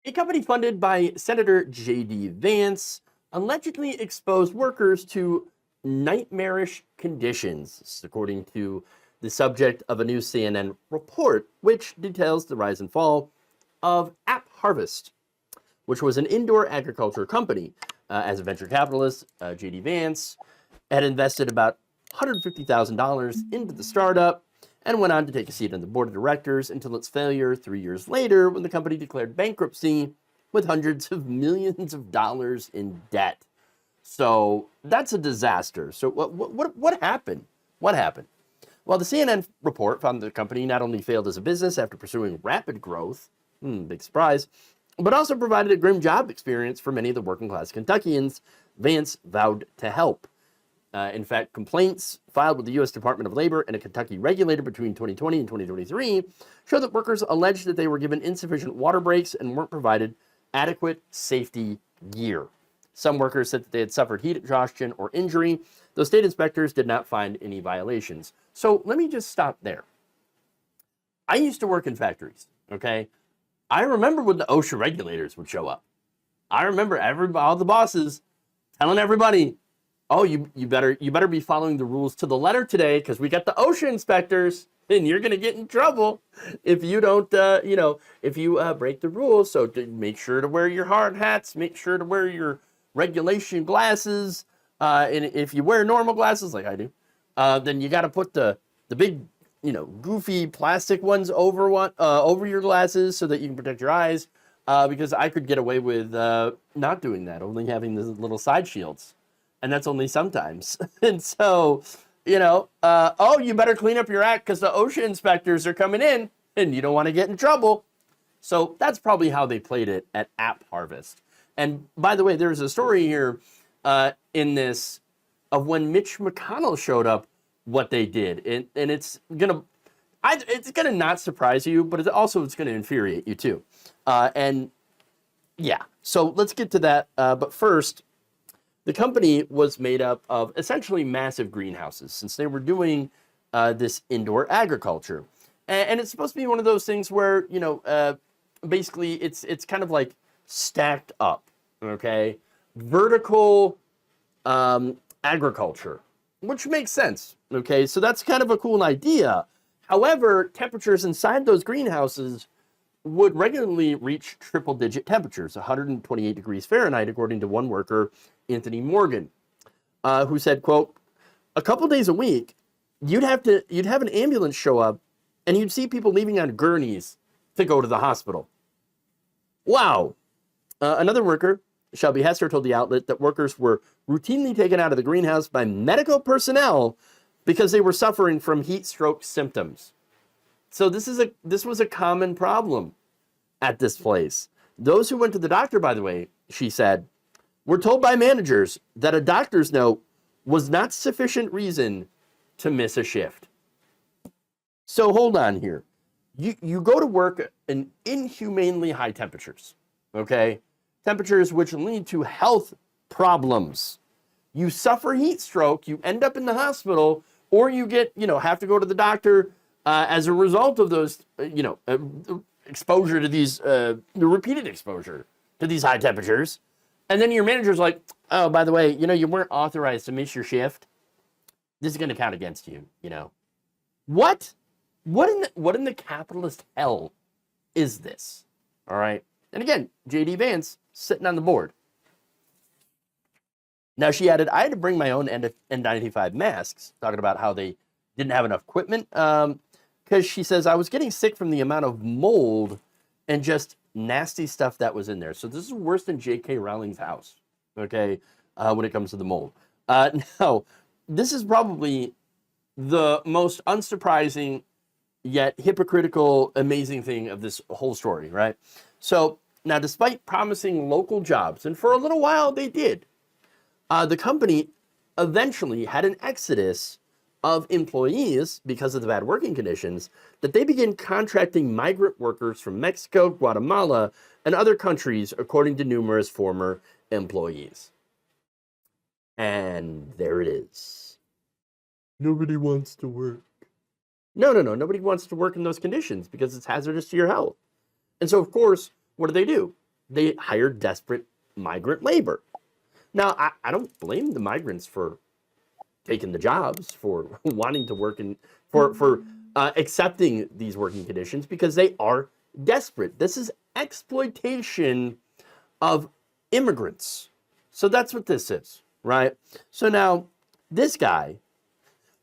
A company funded by Senator J.D. Vance allegedly exposed workers to nightmarish conditions, this is according to the subject of a new CNN report, which details the rise and fall of AppHarvest, which was an indoor agriculture company. As a venture capitalist, J.D. Vance had invested about $150,000 into the startup and went on to take a seat on the board of directors until its failure 3 years later when the company declared bankruptcy with hundreds of millions of dollars in debt. So that's a disaster. So what happened? What happened? Well, the CNN report found that the company not only failed as a business after pursuing rapid growth, big surprise, but also provided a grim job experience for many of the working class Kentuckians Vance vowed to help. In fact, complaints filed with the U.S. Department of Labor and a Kentucky regulator between 2020 and 2023 show that workers alleged that they were given insufficient water breaks and weren't provided adequate safety gear. Some workers said that they had suffered heat exhaustion or injury, though state inspectors did not find any violations. So let me just stop there. I used to work in factories, okay? I remember when the OSHA regulators would show up. I remember all the bosses telling everybody, oh, you better be following the rules to the letter today because we got the OSHA inspectors and you're going to get in trouble if you don't, if you break the rules. So make sure to wear your hard hats, make sure to wear your regulation glasses. And if you wear normal glasses like I do, then you got to put the big, goofy plastic ones over your glasses so that you can protect your eyes. Because I could get away with not doing that, only having the little side shields. And that's only sometimes. And so, oh, you better clean up your act because the OSHA inspectors are coming in and you don't want to get in trouble. So that's probably how they played it at AppHarvest. And by the way, there's a story here in this of when Mitch McConnell showed up, what they did. And it's gonna not surprise you, but it's going to infuriate you too. And yeah, so let's get to that. But first, the company was made up of essentially massive greenhouses since they were doing this indoor agriculture. And it's supposed to be one of those things where, basically it's kind of like stacked up, okay? Vertical agriculture, which makes sense, okay? So that's kind of a cool idea. However, temperatures inside those greenhouses would regularly reach triple-digit temperatures, 128 degrees Fahrenheit, according to one worker, Anthony Morgan, who said, quote, a couple days a week, you'd have an ambulance show up, and you'd see people leaving on gurneys to go to the hospital. Wow. Another worker, Shelby Hester, told the outlet that workers were routinely taken out of the greenhouse by medical personnel because they were suffering from heat stroke symptoms. So this was a common problem at this place. Those who went to the doctor, by the way, she said, were told by managers that a doctor's note was not sufficient reason to miss a shift. So hold on here. You go to work in inhumanely high temperatures, okay? Temperatures which lead to health problems. You suffer heat stroke, you end up in the hospital, or you get, have to go to the doctor as a result of those, exposure to these, the repeated exposure to these high temperatures. And then your manager's like, oh, by the way, you weren't authorized to miss your shift. This is going to count against you, What? What in the capitalist hell is this? All right. And again, J.D. Vance sitting on the board. Now, she added, I had to bring my own N95 masks, talking about how they didn't have enough equipment. Because she says, I was getting sick from the amount of mold and just nasty stuff that was in there. So this is worse than J.K. Rowling's house, okay, when it comes to the mold. Now, this is probably the most unsurprising yet hypocritical, amazing thing of this whole story, right? So now, despite promising local jobs, and for a little while they did, the company eventually had an exodus of employees because of the bad working conditions, that they began contracting migrant workers from Mexico, Guatemala, and other countries, according to numerous former employees. And there it is. Nobody wants to work. No. Nobody wants to work in those conditions because it's hazardous to your health. And so, of course, what do? they hired desperate migrant labor. Now, I don't blame the migrants for taking the jobs, for wanting to work in, for accepting these working conditions, because they are desperate. This is exploitation of immigrants. So that's what this is, right? So now, this guy,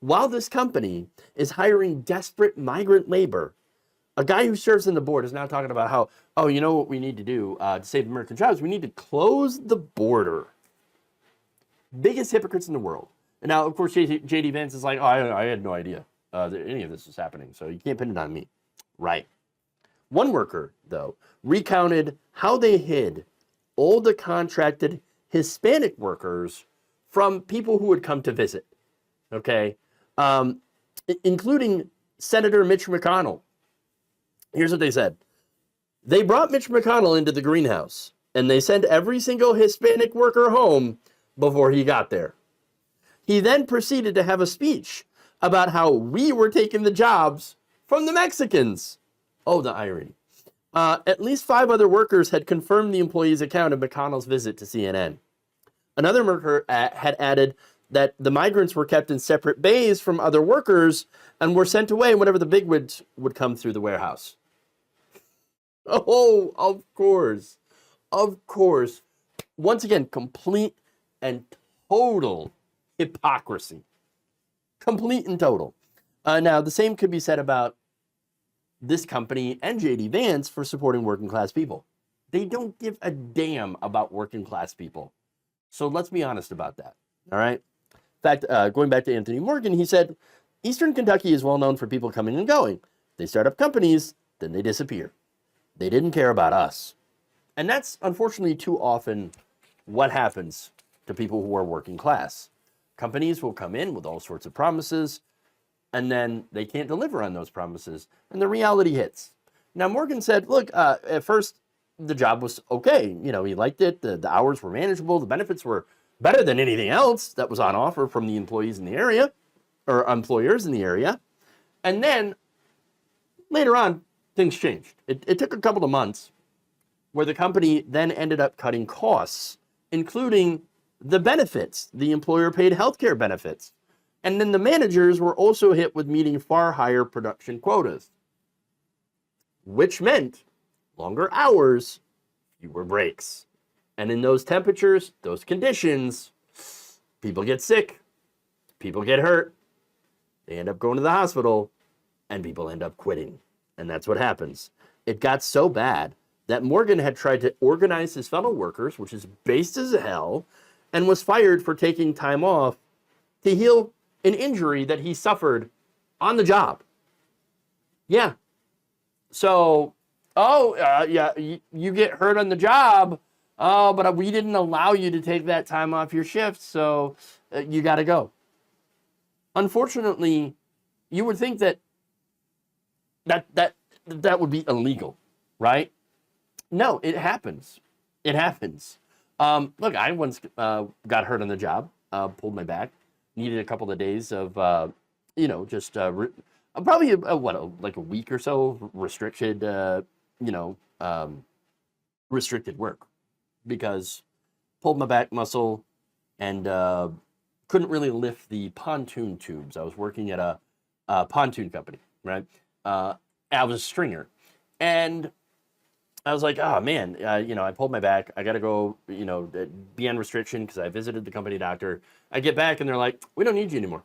while this company is hiring desperate migrant labor, a guy who serves on the board is now talking about how, oh, you know what we need to do to save American jobs? We need to close the border. Biggest hypocrites in the world. And now, of course, J.D. Vance is like, oh, I had no idea that any of this was happening, so you can't pin it on me. Right. One worker, though, recounted how they hid all the contracted Hispanic workers from people who would come to visit, okay? Including Senator Mitch McConnell. Here's what they said. They brought Mitch McConnell into the greenhouse, and they sent every single Hispanic worker home before he got there. He then proceeded to have a speech about how we were taking the jobs from the Mexicans. Oh, the irony. At least 5 other workers had confirmed the employee's account of McConnell's visit to CNN. Another worker had added that the migrants were kept in separate bays from other workers and were sent away whenever the bigwigs would come through the warehouse. Oh, of course. Of course. Once again, complete and total hypocrisy. Complete and total. Now, the same could be said about this company and J.D. Vance for supporting working class people. They don't give a damn about working class people. So let's be honest about that. All right. In fact, going back to Anthony Morgan, he said, Eastern Kentucky is well known for people coming and going. They start up companies, then they disappear. They didn't care about us. And that's unfortunately too often what happens to people who are working class. Companies will come in with all sorts of promises, and then they can't deliver on those promises, and the reality hits. Now, Morgan said, look, at first, the job was okay. You know, he liked it. The hours were manageable. The benefits were better than anything else that was on offer from the employees in the area, or employers in the area. And then, later on, things changed. It took a couple of months where the company then ended up cutting costs, including the benefits, the employer-paid healthcare benefits. And then the managers were also hit with meeting far higher production quotas, which meant longer hours, fewer breaks. And in those temperatures, those conditions, people get sick, people get hurt, they end up going to the hospital, and people end up quitting. And that's what happens. It got so bad that Morgan had tried to organize his fellow workers, which is based as hell, and was fired for taking time off to heal an injury that he suffered on the job. Yeah. So, you get hurt on the job. Oh, but we didn't allow you to take that time off your shift, so you got to go. Unfortunately, you would think that would be illegal, right? No, it happens. It happens. Look, I once got hurt on the job, pulled my back, needed a couple of days of, just probably like a week or so restricted, restricted work, because pulled my back muscle and couldn't really lift the pontoon tubes. I was working at a pontoon company, right? I was a stringer, and I was like, oh man, I pulled my back. I got to go, be on restriction because I visited the company doctor. I get back and they're like, we don't need you anymore.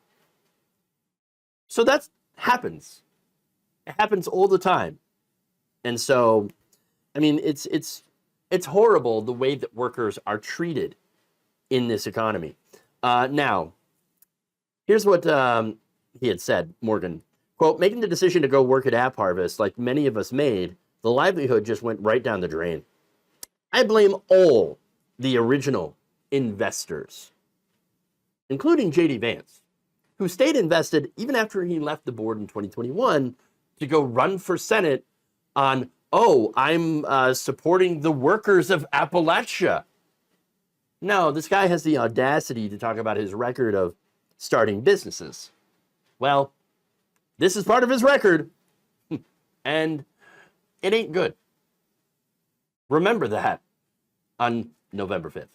So that happens. It happens all the time. And so, I mean, it's horrible the way that workers are treated in this economy. Now, here's what he had said, Morgan. Quote, making the decision to go work at AppHarvest, like many of us made, the livelihood just went right down the drain. I blame all the original investors, including J.D. Vance, who stayed invested even after he left the board in 2021 to go run for Senate on, I'm supporting the workers of Appalachia. No, this guy has the audacity to talk about his record of starting businesses. Well, this is part of his record, and it ain't good. Remember that. on November 5th.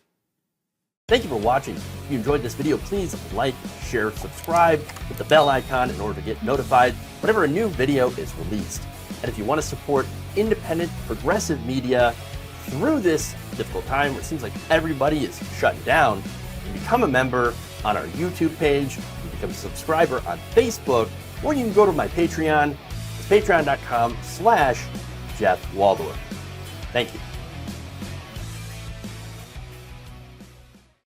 Thank you for watching. If you enjoyed this video, please like, share, subscribe with the bell icon in order to get notified whenever a new video is released. And if you want to support independent, progressive media through this difficult time where it seems like everybody is shutting down, you can become a member on our YouTube page, you can become a subscriber on Facebook, or you can go to my Patreon. It's patreon.com/Jeff Waldorf. Thank you.